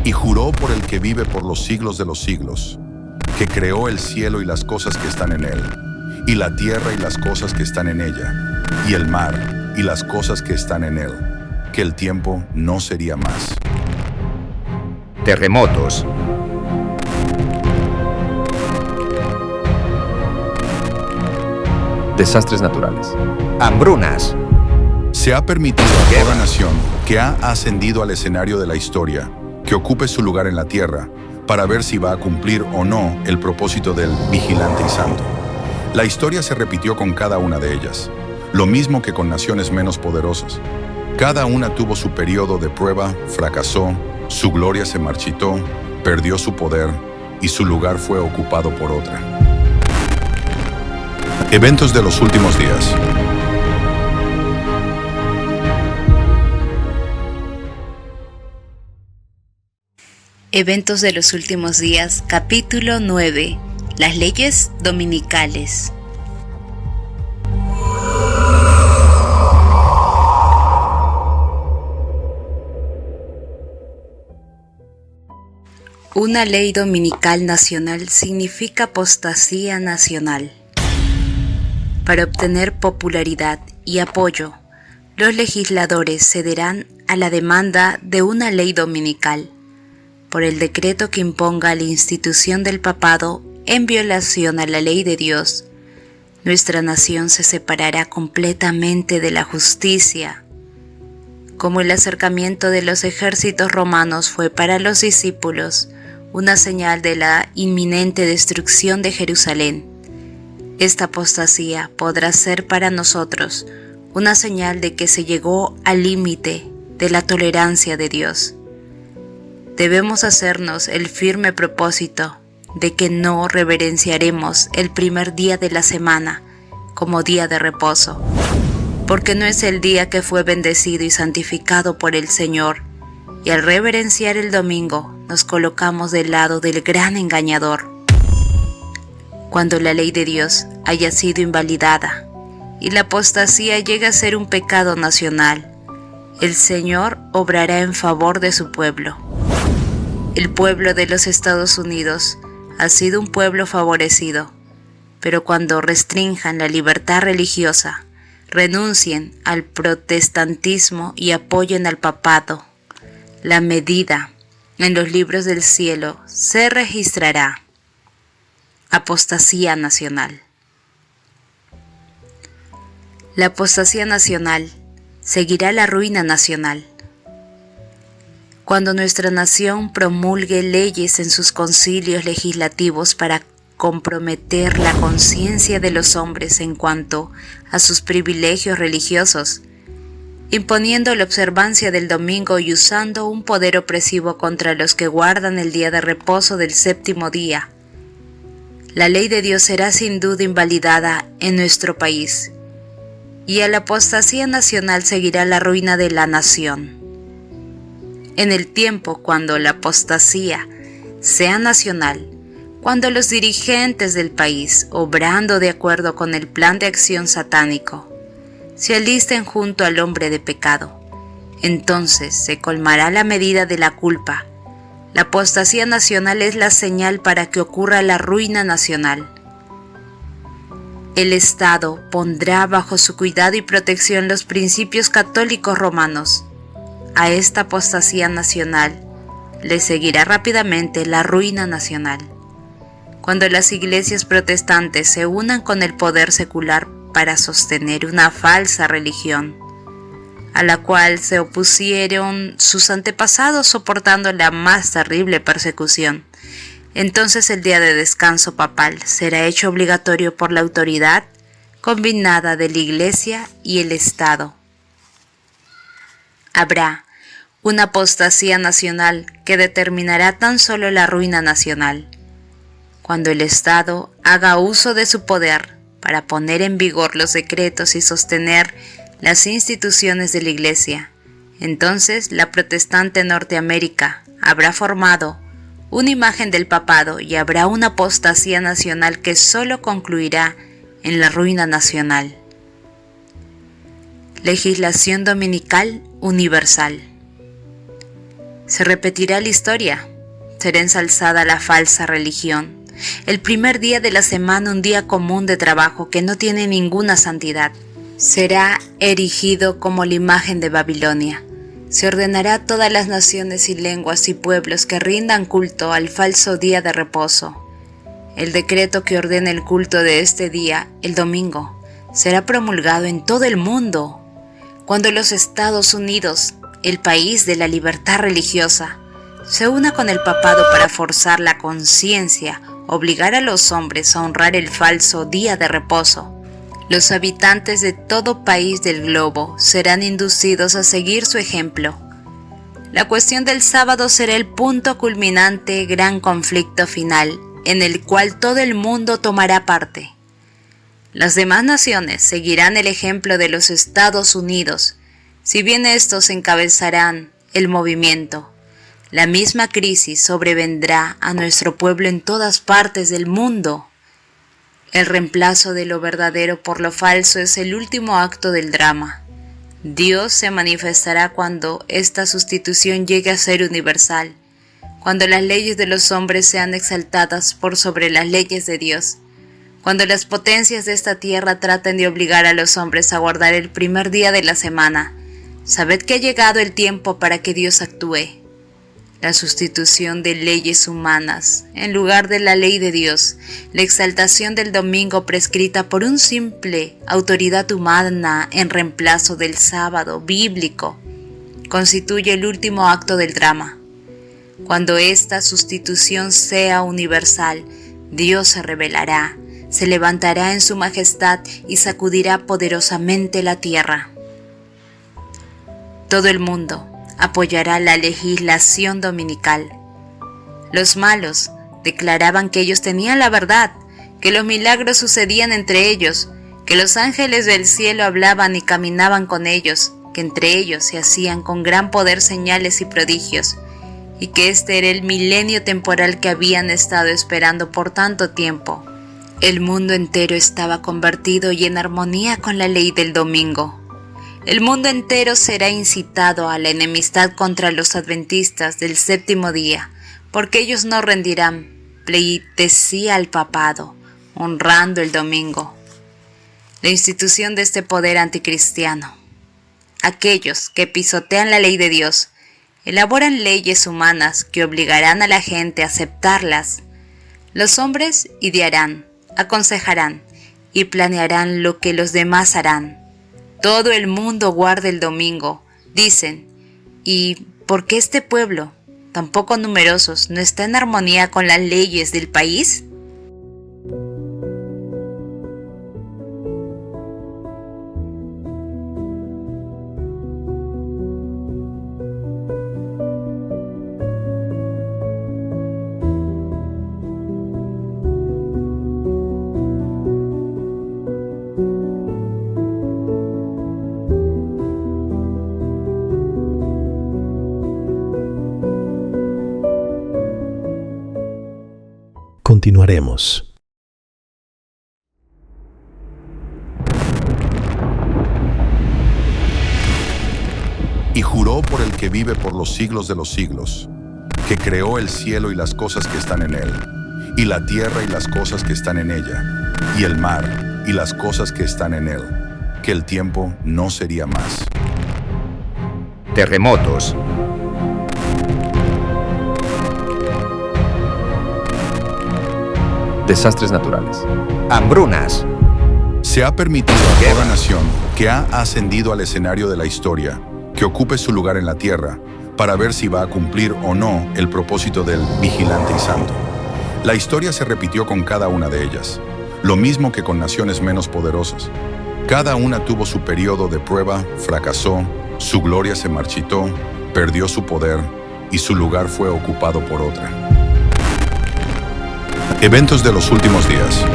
Y juró por el que vive por los siglos de los siglos, que creó el cielo y las cosas que están en él, y la tierra y las cosas que están en ella, y el mar y las cosas que están en él, que el tiempo no sería más. Terremotos. Desastres naturales. Hambrunas. Se ha permitido a toda nación que ha ascendido al escenario de la historia que ocupe su lugar en la tierra para ver si va a cumplir o no el propósito del vigilante y santo. La historia se repitió con cada una de ellas, lo mismo que con naciones menos poderosas. Cada una tuvo su periodo de prueba, fracasó, su gloria se marchitó, perdió su poder y su lugar fue ocupado por otra. Eventos de los últimos días. Eventos de los últimos días, capítulo 9. Las leyes dominicales. Una ley dominical nacional significa apostasía nacional. Para obtener popularidad y apoyo, los legisladores cederán a la demanda de una ley dominical por el decreto que imponga la institución del papado en violación a la ley de Dios. Nuestra nación se separará completamente de la justicia. Como el acercamiento de los ejércitos romanos fue para los discípulos una señal de la inminente destrucción de Jerusalén, esta apostasía podrá ser para nosotros una señal de que se llegó al límite de la tolerancia de Dios. Debemos hacernos el firme propósito de que no reverenciaremos el primer día de la semana como día de reposo, porque no es el día que fue bendecido y santificado por el Señor, y al reverenciar el domingo nos colocamos del lado del gran engañador. Cuando la ley de Dios haya sido invalidada y la apostasía llega a ser un pecado nacional, el Señor obrará en favor de su pueblo. El pueblo de los Estados Unidos ha sido un pueblo favorecido, pero cuando restrinjan la libertad religiosa, renuncien al protestantismo y apoyen al papado, la medida en los libros del cielo se registrará. Apostasía nacional. La apostasía nacional seguirá la ruina nacional. Cuando nuestra nación promulgue leyes en sus concilios legislativos para comprometer la conciencia de los hombres en cuanto a sus privilegios religiosos, imponiendo la observancia del domingo y usando un poder opresivo contra los que guardan el día de reposo del séptimo día, la ley de Dios será sin duda invalidada en nuestro país, y a la apostasía nacional seguirá la ruina de la nación. En el tiempo cuando la apostasía sea nacional, cuando los dirigentes del país, obrando de acuerdo con el plan de acción satánico, se alisten junto al hombre de pecado, entonces se colmará la medida de la culpa. La apostasía nacional es la señal para que ocurra la ruina nacional. El Estado pondrá bajo su cuidado y protección los principios católicos romanos. A esta apostasía nacional le seguirá rápidamente la ruina nacional. Cuando las iglesias protestantes se unan con el poder secular para sostener una falsa religión, a la cual se opusieron sus antepasados soportando la más terrible persecución, entonces el día de descanso papal será hecho obligatorio por la autoridad combinada de la Iglesia y el Estado. Habrá una apostasía nacional que determinará tan solo la ruina nacional, cuando el Estado haga uso de su poder para poner en vigor los decretos y sostener las instituciones de la Iglesia. Entonces la protestante Norteamérica habrá formado una imagen del papado y habrá una apostasía nacional que solo concluirá en la ruina nacional. Legislación dominical universal. Se repetirá la historia. Será ensalzada la falsa religión. El primer día de la semana, un día común de trabajo que no tiene ninguna santidad. Será erigido como la imagen de Babilonia. Se ordenará a todas las naciones y lenguas y pueblos que rindan culto al falso día de reposo. El decreto que ordena el culto de este día, el domingo, será promulgado en todo el mundo. Cuando los Estados Unidos, el país de la libertad religiosa, se una con el papado para forzar la conciencia, obligar a los hombres a honrar el falso día de reposo, los habitantes de todo país del globo serán inducidos a seguir su ejemplo. La cuestión del sábado será el punto culminante, gran conflicto final, en el cual todo el mundo tomará parte. Las demás naciones seguirán el ejemplo de los Estados Unidos, si bien estos encabezarán el movimiento. La misma crisis sobrevendrá a nuestro pueblo en todas partes del mundo. El reemplazo de lo verdadero por lo falso es el último acto del drama. Dios se manifestará cuando esta sustitución llegue a ser universal, cuando las leyes de los hombres sean exaltadas por sobre las leyes de Dios, cuando las potencias de esta tierra traten de obligar a los hombres a guardar el primer día de la semana. Sabed que ha llegado el tiempo para que Dios actúe. La sustitución de leyes humanas en lugar de la ley de Dios, la exaltación del domingo prescrita por un simple autoridad humana en reemplazo del sábado bíblico, constituye el último acto del drama. Cuando esta sustitución sea universal, Dios se revelará, se levantará en su majestad y sacudirá poderosamente la tierra. Todo el mundo apoyará la legislación dominical. Los malos declaraban que ellos tenían la verdad, que los milagros sucedían entre ellos, que los ángeles del cielo hablaban y caminaban con ellos, que entre ellos se hacían con gran poder señales y prodigios, y que este era el milenio temporal que habían estado esperando por tanto tiempo. El mundo entero estaba convertido y en armonía con la ley del domingo. El mundo entero será incitado a la enemistad contra los adventistas del séptimo día, porque ellos no rendirán pleitesía al papado, honrando el domingo. La institución de este poder anticristiano. Aquellos que pisotean la ley de Dios, elaboran leyes humanas que obligarán a la gente a aceptarlas. Los hombres idearán, aconsejarán y planearán lo que los demás harán. Todo el mundo guarda el domingo, dicen, ¿y por qué este pueblo, tan poco numerosos, no está en armonía con las leyes del país? Continuaremos. Y juró por el que vive por los siglos de los siglos, que creó el cielo y las cosas que están en él, y la tierra y las cosas que están en ella, y el mar y las cosas que están en él, que el tiempo no sería más. Terremotos. Desastres naturales. Hambrunas. Se ha permitido a toda nación que ha ascendido al escenario de la historia que ocupe su lugar en la tierra para ver si va a cumplir o no el propósito del vigilante y santo. La historia se repitió con cada una de ellas, lo mismo que con naciones menos poderosas. Cada una tuvo su periodo de prueba, fracasó, su gloria se marchitó, perdió su poder y su lugar fue ocupado por otra. Eventos de los últimos días.